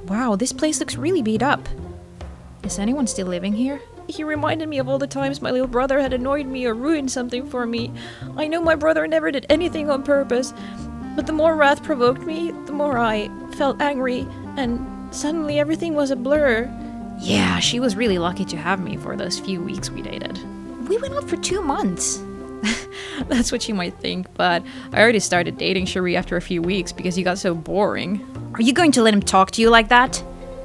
Wow, this place looks really beat up. Is anyone still living here? He reminded me of all the times my little brother had annoyed me or ruined something for me. I know my brother never did anything on purpose, but the more Wrath provoked me, the more I felt angry, and suddenly everything was a blur. Yeah, she was really lucky to have me for those few weeks we dated. We went out for 2 months. That's what you might think, but I already started dating Cherie after a few weeks because he got so boring. Are you going to let him talk to you like that?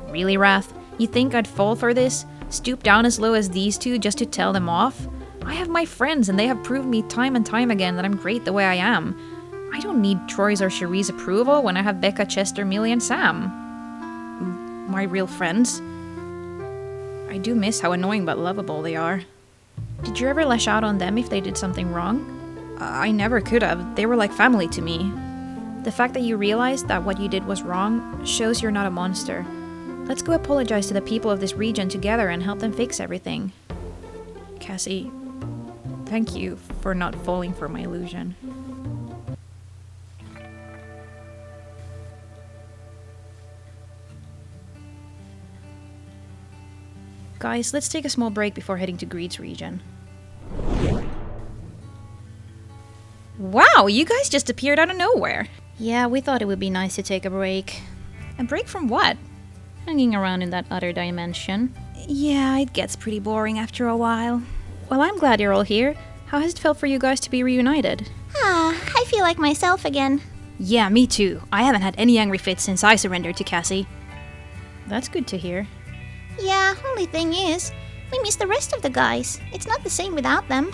Really, Wrath? You think I'd fall for this? Stoop down as low as these two just to tell them off? I have my friends and they have proved me time and time again that I'm great the way I am. I don't need Troy's or Cherie's approval when I have Becca, Chester, Millie, and Sam. My real friends. I do miss how annoying but lovable they are. Did you ever lash out on them if they did something wrong? I never could have. They were like family to me. The fact that you realized that what you did was wrong shows you're not a monster. Let's go apologize to the people of this region together and help them fix everything. Cassie, thank you for not falling for my illusion. Guys, let's take a small break before heading to Greed's region. Wow, you guys just appeared out of nowhere. Yeah, we thought it would be nice to take a break. A break from what? Hanging around in that other dimension. Yeah, it gets pretty boring after a while. Well, I'm glad you're all here. How has it felt for you guys to be reunited? I feel like myself again. Yeah, me too. I haven't had any angry fits since I surrendered to Cassie. That's good to hear. Yeah, only thing is, we miss the rest of the guys. It's not the same without them.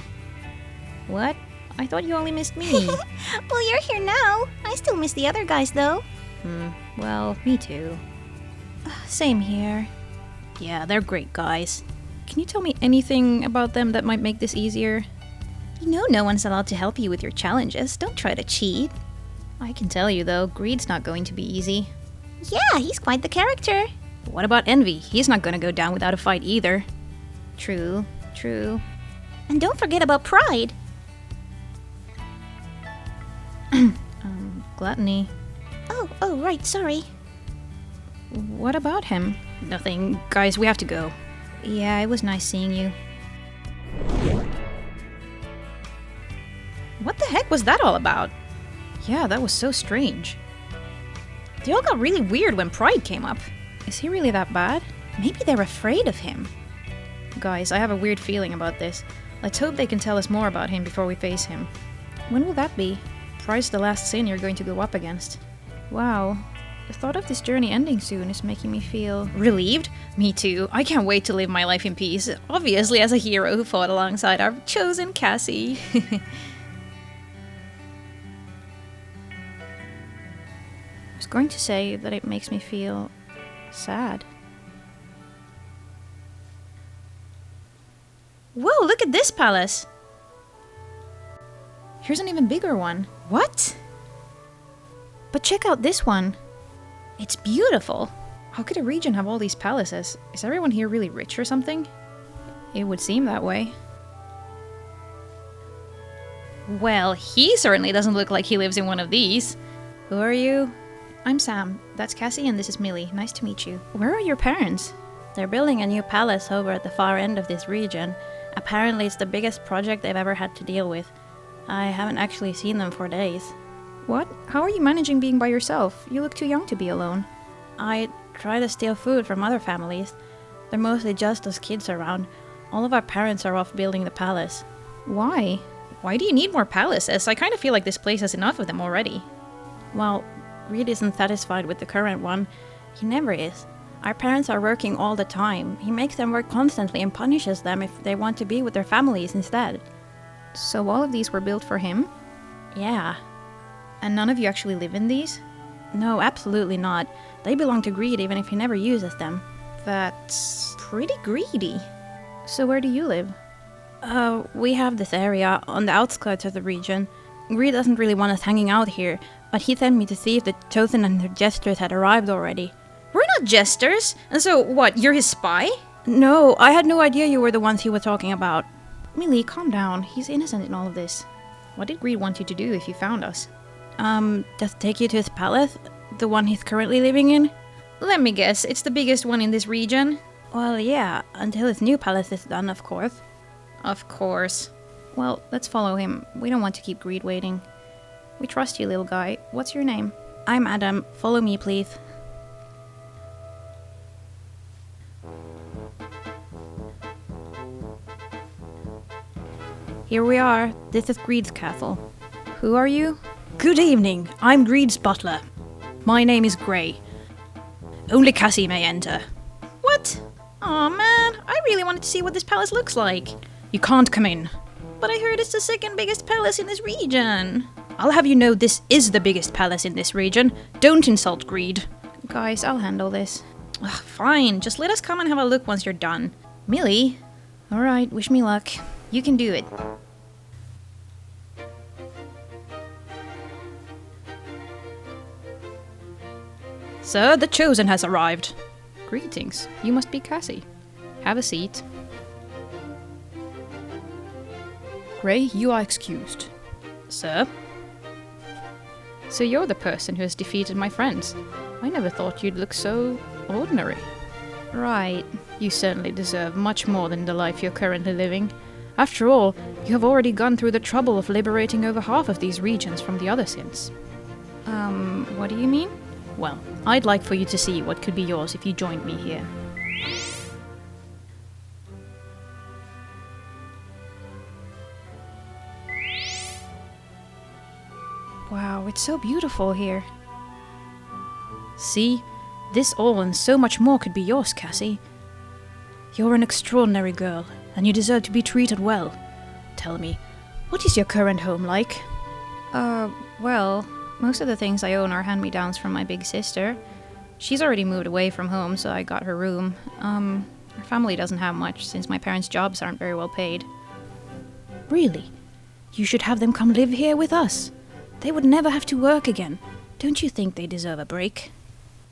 What? I thought you only missed me. Well, you're here now. I still miss the other guys, though. Well, me too. Same here. Yeah, they're great guys. Can you tell me anything about them that might make this easier? You know no one's allowed to help you with your challenges. Don't try to cheat. I can tell you, though, Greed's not going to be easy. Yeah, he's quite the character. What about Envy? He's not gonna go down without a fight either. True. And don't forget about Pride. Gluttony. Oh, right, sorry. What about him? Nothing. Guys, we have to go. Yeah, it was nice seeing you. What the heck was that all about? Yeah, that was so strange. They all got really weird when Pride came up. Is he really that bad? Maybe they're afraid of him. Guys, I have a weird feeling about this. Let's hope they can tell us more about him before we face him. When will that be? Pride's the last sin you're going to go up against. Wow. The thought of this journey ending soon is making me feel... relieved? Me too. I can't wait to live my life in peace. Obviously as a hero who fought alongside our chosen Cassie. I was going to say that it makes me feel... sad. Whoa, look at this palace! Here's an even bigger one. What? But check out this one. It's beautiful. How could a region have all these palaces? Is everyone here really rich or something? It would seem that way. Well, he certainly doesn't look like he lives in one of these. Who are you? I'm Sam. That's Cassie and this is Millie. Nice to meet you. Where are your parents? They're building a new palace over at the far end of this region. Apparently it's the biggest project they've ever had to deal with. I haven't actually seen them for days. What? How are you managing being by yourself? You look too young to be alone. I try to steal food from other families. They're mostly just us kids around. All of our parents are off building the palace. Why? Why do you need more palaces? I kind of feel like this place has enough of them already. Well, Reed isn't satisfied with the current one. He never is. Our parents are working all the time. He makes them work constantly and punishes them if they want to be with their families instead. So all of these were built for him? Yeah. And none of you actually live in these? No, absolutely not. They belong to Greed even if he never uses them. That's pretty greedy. So where do you live? We have this area on the outskirts of the region. Greed doesn't really want us hanging out here, but he sent me to see if the Chosen and their jesters had arrived already. We're not jesters! And so, what, you're his spy? No, I had no idea you were the ones he was talking about. Millie, calm down. He's innocent in all of this. What did Greed want you to do if you found us? Just take you to his palace? The one he's currently living in? Let me guess, it's the biggest one in this region? Well, yeah, until his new palace is done, of course. Of course. Well, let's follow him. We don't want to keep Greed waiting. We trust you, little guy. What's your name? I'm Adam. Follow me, please. Here we are. This is Greed's castle. Who are you? Good evening. I'm Greed's butler. My name is Grey. Only Cassie may enter. What? Aw, man. I really wanted to see what this palace looks like. You can't come in. But I heard it's the second biggest palace in this region. I'll have you know this is the biggest palace in this region. Don't insult Greed. Guys, I'll handle this. Ugh, fine. Just let us come and have a look once you're done. Millie? Alright, wish me luck. You can do it. Sir, the Chosen has arrived. Greetings. You must be Cassie. Have a seat. Grey, you are excused. Sir? So you're the person who has defeated my friends. I never thought you'd look so ordinary. Right. You certainly deserve much more than the life you're currently living. After all, you have already gone through the trouble of liberating over half of these regions from the other sins. What do you mean? Well, I'd like for you to see what could be yours if you joined me here. Wow, it's so beautiful here. See? This all and so much more could be yours, Cassie. You're an extraordinary girl, and you deserve to be treated well. Tell me, what is your current home like? Well, most of the things I own are hand-me-downs from my big sister. She's already moved away from home, so I got her room. Her family doesn't have much, since my parents' jobs aren't very well paid. Really? You should have them come live here with us. They would never have to work again. Don't you think they deserve a break?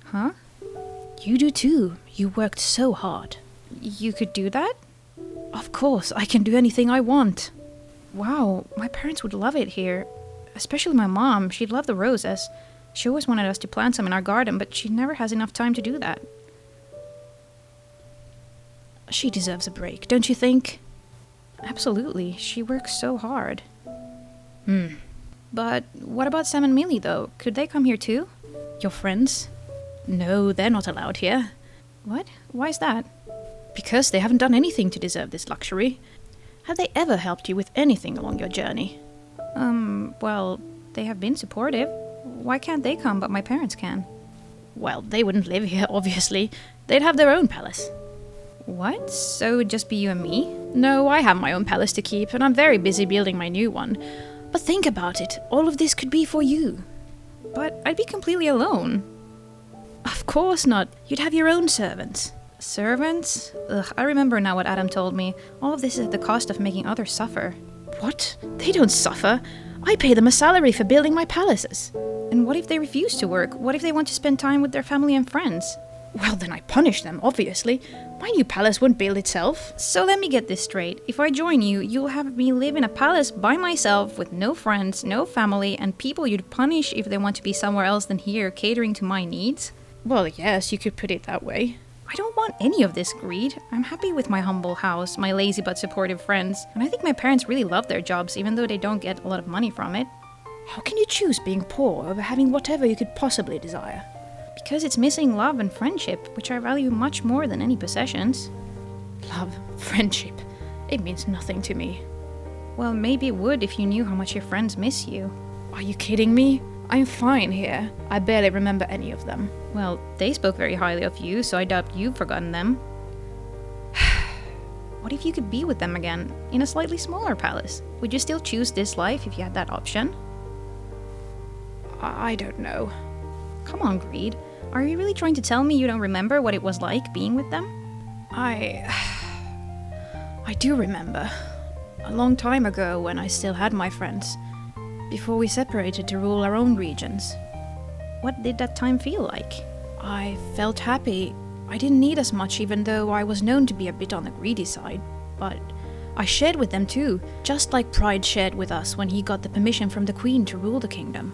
Huh? You do too. You worked so hard. You could do that? Of course, I can do anything I want. Wow, my parents would love it here. Especially my mom. She'd love the roses. She always wanted us to plant some in our garden, but she never has enough time to do that. She deserves a break, don't you think? Absolutely. She works so hard. But what about Sam and Millie, though? Could they come here too? Your friends? No, they're not allowed here. What? Why is that? Because they haven't done anything to deserve this luxury. Have they ever helped you with anything along your journey? Well, they have been supportive. Why can't they come, but my parents can? Well, they wouldn't live here, obviously. They'd have their own palace. What? So it would just be you and me? No, I have my own palace to keep, and I'm very busy building my new one. But think about it. All of this could be for you. But I'd be completely alone. Of course not. You'd have your own servants. Servants? Ugh, I remember now what Adam told me. All of this is at the cost of making others suffer. What? They don't suffer. I pay them a salary for building my palaces. And what if they refuse to work? What if they want to spend time with their family and friends? Well, then I punish them, obviously. My new palace won't build itself. So let me get this straight. If I join you, you'll have me live in a palace by myself with no friends, no family, and people you'd punish if they want to be somewhere else than here, catering to my needs? Well, yes, you could put it that way. I don't want any of this greed. I'm happy with my humble house, my lazy but supportive friends, and I think my parents really love their jobs, even though they don't get a lot of money from it. How can you choose being poor over having whatever you could possibly desire? Because it's missing love and friendship, which I value much more than any possessions. Love, friendship, it means nothing to me. Well, maybe it would if you knew how much your friends miss you. Are you kidding me? I'm fine here. I barely remember any of them. Well, they spoke very highly of you, so I doubt you've forgotten them. What if you could be with them again, in a slightly smaller palace? Would you still choose this life if you had that option? I don't know. Come on, Greed. Are you really trying to tell me you don't remember what it was like being with them? I do remember. A long time ago, when I still had my friends. Before we separated to rule our own regions. What did that time feel like? I felt happy. I didn't need as much, even though I was known to be a bit on the greedy side. But I shared with them too, just like Pride shared with us when he got the permission from the Queen to rule the kingdom.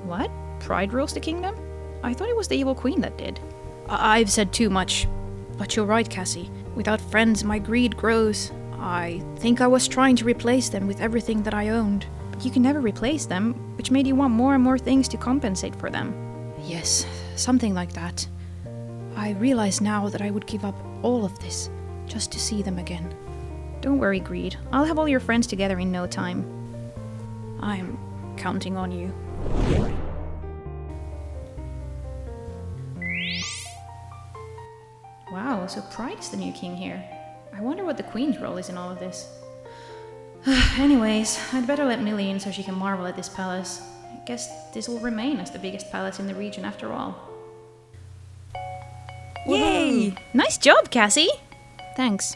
What? Pride rules the kingdom? I thought it was the evil queen that did. I've said too much. But you're right, Cassie. Without friends, my greed grows. I think I was trying to replace them with everything that I owned. But you can never replace them, which made you want more and more things to compensate for them. Yes, something like that. I realize now that I would give up all of this just to see them again. Don't worry, Greed. I'll have all your friends together in no time. I'm counting on you. Wow, so Pride is the new king here. I wonder what the queen's role is in all of this. Anyways, I'd better let Millie in so she can marvel at this palace. I guess this will remain as the biggest palace in the region after all. Yay! Nice job, Cassie! Thanks.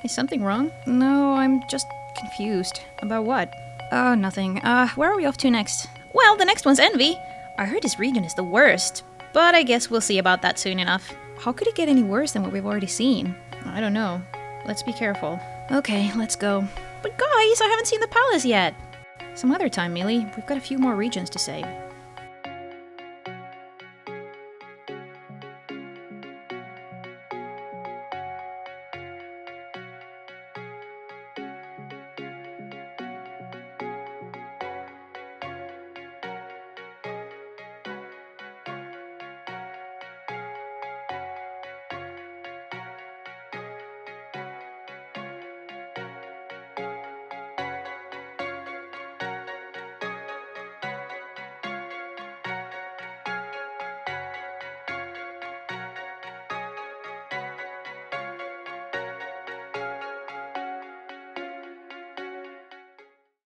Is something wrong? No, I'm just confused. About what? Oh, nothing. Where are we off to next? Well, the next one's Envy. I heard this region is the worst, but I guess we'll see about that soon enough. How could it get any worse than what we've already seen? I don't know. Let's be careful. Okay, let's go. But guys, I haven't seen the palace yet! Some other time, Millie. We've got a few more regions to say.